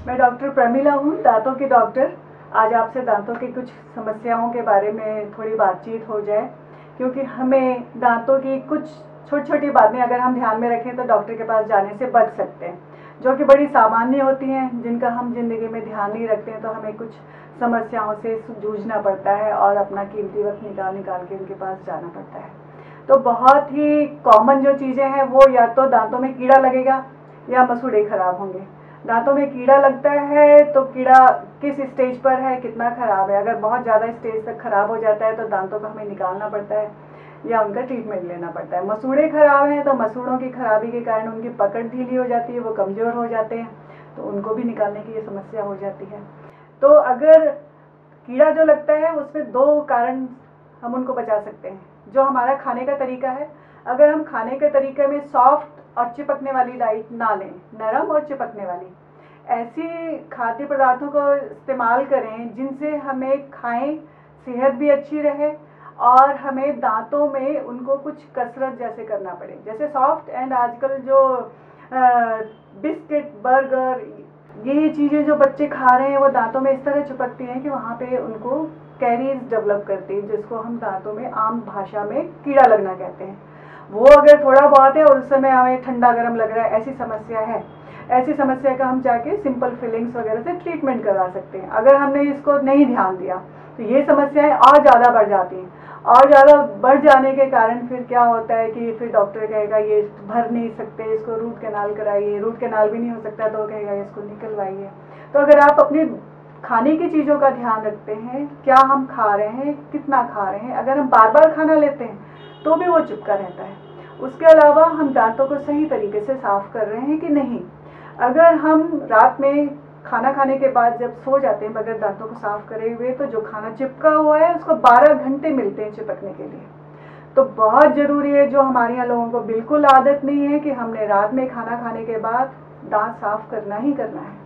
मैं डॉक्टर प्रमिला हूँ, दांतों की डॉक्टर। आज आपसे दांतों की कुछ समस्याओं के बारे में थोड़ी बातचीत हो जाए, क्योंकि हमें दांतों की कुछ छोटी छोटी बातें अगर हम ध्यान में रखें तो डॉक्टर के पास जाने से बच सकते हैं, जो कि बड़ी सामान्य होती हैं, जिनका हम जिंदगी में ध्यान नहीं रखते हैं, तो हमें कुछ समस्याओं से जूझना पड़ता है और अपना कीमती वक्त निकाल निकाल के उनके पास जाना पड़ता है। तो बहुत ही कॉमन जो चीज़ें हैं वो या तो दांतों में कीड़ा लगेगा या मसूड़े खराब होंगे। दांतों में कीड़ा लगता है तो कीड़ा किस स्टेज पर है, कितना खराब है। अगर बहुत ज़्यादा स्टेज तक खराब हो जाता है तो दांतों को हमें निकालना पड़ता है या उनका ट्रीटमेंट लेना पड़ता है। मसूड़े खराब हैं तो मसूड़ों की खराबी के कारण उनकी पकड़ ढीली हो जाती है, वो कमज़ोर हो जाते हैं, तो उनको भी निकालने की ये समस्या हो जाती है। तो अगर कीड़ा जो लगता है उसमें दो कारण हम उनको बचा सकते हैं। जो हमारा खाने का तरीका है, अगर हम खाने के तरीके में सॉफ्ट और चिपकने वाली डाइट ना लें, नरम और चिपकने वाली ऐसी खाद्य पदार्थों को इस्तेमाल करें जिनसे हमें खाएं, सेहत भी अच्छी रहे और हमें दांतों में उनको कुछ कसरत जैसे करना पड़े। जैसे सॉफ्ट एंड आजकल जो बिस्किट, बर्गर, ये चीज़ें जो बच्चे खा रहे हैं वो दांतों में इस तरह चिपकती हैं कि वहाँ पे उनको कैरीज डेवलप करती है, जिसको हम दांतों में आम भाषा में कीड़ा लगना कहते हैं। वो अगर थोड़ा बहुत है और उस समय हमें ठंडा गर्म लग रहा है, ऐसी समस्या है, ऐसी समस्या का हम जाके सिंपल फिलिंग्स वगैरह से ट्रीटमेंट करवा सकते हैं। अगर हमने इसको नहीं ध्यान दिया तो ये समस्याएं और ज़्यादा बढ़ जाती हैं, और ज़्यादा बढ़ जाने के कारण फिर क्या होता है कि फिर डॉक्टर कहेगा ये भर नहीं सकते, इसको रूट कैनाल कराइए। रूट कैनाल भी नहीं हो सकता तो कहेगा इसको निकलवाइए। तो अगर आप अपने खाने की चीज़ों का ध्यान रखते हैं, क्या हम खा रहे हैं, कितना खा रहे हैं, अगर हम बार बार खाना लेते हैं तो भी वो चिपका रहता है। उसके अलावा हम दांतों को सही तरीके से साफ कर रहे हैं कि नहीं। अगर हम रात में खाना खाने के बाद जब सो जाते हैं बगैर दांतों को साफ करे हुए, तो जो खाना चिपका हुआ है उसको 12 घंटे मिलते हैं चिपकने के लिए। तो बहुत ज़रूरी है, जो हमारे यहाँ लोगों को बिल्कुल आदत नहीं है कि हमने रात में खाना खाने के बाद दांत साफ करना ही करना है।